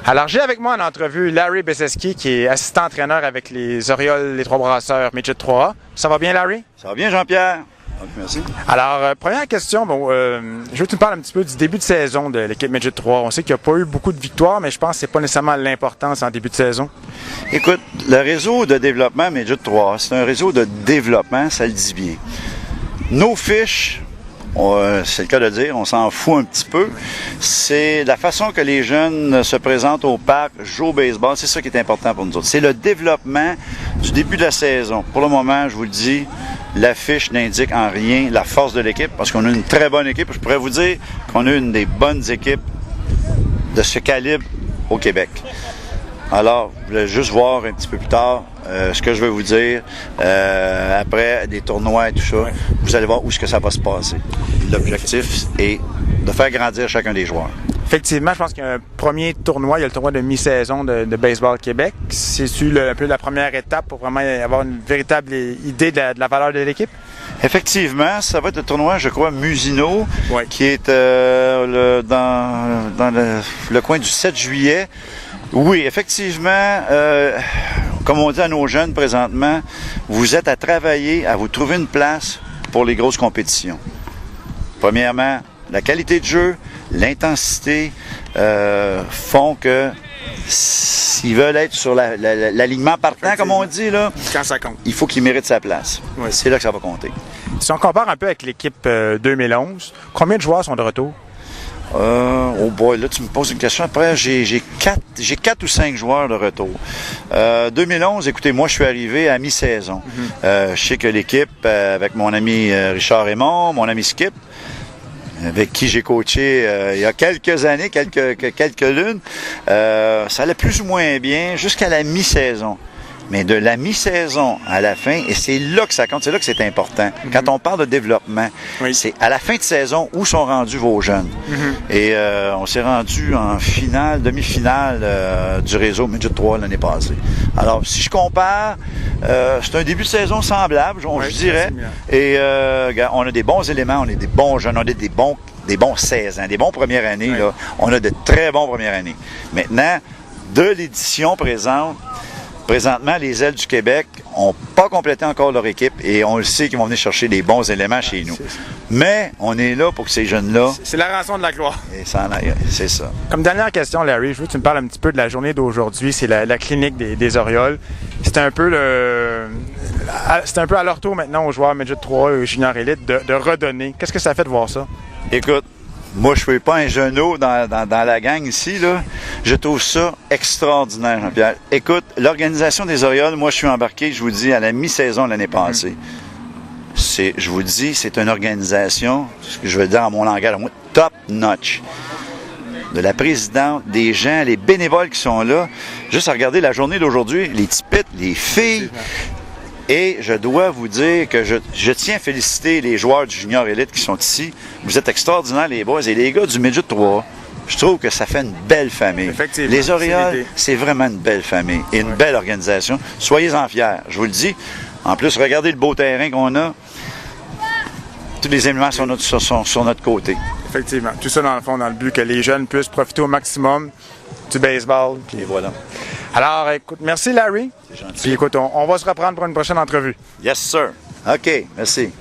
Alors, j'ai avec moi en entrevue Larry Beseski, qui est assistant entraîneur avec les Orioles, les Trois Brasseurs, Midget 3A. Ça va bien, Larry? Ça va bien, Jean-Pierre. Merci. Alors, première question, je veux que tu me parles un petit peu du début de saison de l'équipe Midget 3. On sait qu'il n'y a pas eu beaucoup de victoires, mais je pense que c'est pas nécessairement l'importance en début de saison. Écoute, le réseau de développement Midget 3, c'est un réseau de développement, ça le dit bien. Nos fiches, c'est le cas de le dire, on s'en fout un petit peu. C'est la façon que les jeunes se présentent au parc, jouent au baseball, c'est ça qui est important pour nous autres. C'est le développement du début de la saison. Pour le moment, je vous le dis, l'affiche n'indique en rien la force de l'équipe, parce qu'on a une très bonne équipe. Je pourrais vous dire qu'on a une des bonnes équipes de ce calibre au Québec. Alors, je voulais juste voir un petit peu plus tard ce que je vais vous dire après des tournois et tout ça. Vous allez voir où est-ce que ça va se passer. L'objectif est de faire grandir chacun des joueurs. Effectivement, je pense qu'il y a un premier tournoi, il y a le tournoi de mi-saison de Baseball Québec. C'est-tu un peu la première étape pour vraiment avoir une véritable idée de la valeur de l'équipe? Effectivement, ça va être le tournoi, je crois, Musino, qui est dans le coin du 7 juillet. Oui, effectivement, comme on dit à nos jeunes présentement, vous êtes à travailler, à vous trouver une place pour les grosses compétitions. Premièrement, la qualité de jeu, l'intensité font que s'ils veulent être sur l'alignement partant, comme on dit, là, quand ça compte, il faut qu'ils méritent sa place. Oui. C'est là que ça va compter. Si on compare un peu avec l'équipe 2011, combien de joueurs sont de retour? Oh boy, là tu me poses une question. Après, j'ai 4 ou 5 joueurs de retour. 2011, écoutez, moi je suis arrivé à mi-saison. Je sais que l'équipe, avec mon ami Richard Raymond, mon ami Skip, avec qui j'ai coaché il y a quelques années, quelques lunes, ça allait plus ou moins bien jusqu'à la mi-saison. Mais de la mi-saison à la fin, et c'est là que ça compte, c'est là que c'est important. Quand on parle de développement, c'est à la fin de saison où sont rendus vos jeunes. Et on s'est rendu en finale, demi-finale du réseau Midget 3 l'année passée. Alors, si je compare, c'est un début de saison semblable, je dirais. Et on a des bons éléments, on a des bons jeunes, on a des bons 16 ans, des bons premières années. Là. On a de très bons premières années. Maintenant, de l'édition présentement, les Ailes du Québec n'ont pas complété encore leur équipe et on le sait qu'ils vont venir chercher des bons éléments chez nous. Mais on est là pour que ces jeunes-là... C'est la rançon de la gloire. C'est ça. Comme dernière question, Larry, je veux que tu me parles un petit peu de la journée d'aujourd'hui. C'est la clinique des Orioles. C'est un peu à leur tour maintenant aux joueurs Midget 3 et Junior Elite de redonner. Qu'est-ce que ça fait de voir ça? Écoute, moi, je ne suis pas un genou dans la gang ici, là. Je trouve ça extraordinaire, Jean-Pierre. Écoute, l'organisation des Orioles, moi, je suis embarqué, je vous dis, à la mi-saison l'année passée. Je vous dis, c'est une organisation, ce que je veux dire en mon langage, à moi, top notch. De la présidente, des gens, les bénévoles qui sont là. Juste à regarder la journée d'aujourd'hui, les tipettes, les filles. Et je dois vous dire que je tiens à féliciter les joueurs du Junior Elite qui sont ici. Vous êtes extraordinaires, les boys. Et les gars du Midget 3, je trouve que ça fait une belle famille. Les Orioles, c'est vraiment une belle famille et une belle organisation. Soyez-en fiers, je vous le dis. En plus, regardez le beau terrain qu'on a. Tous les éléments sont sur notre côté. Effectivement. Tout ça, dans le fond, dans le but que les jeunes puissent profiter au maximum du baseball. Et voilà. Alors, écoute, merci Larry. C'est gentil. Puis écoute, on va se reprendre pour une prochaine entrevue. Yes, sir. OK, merci.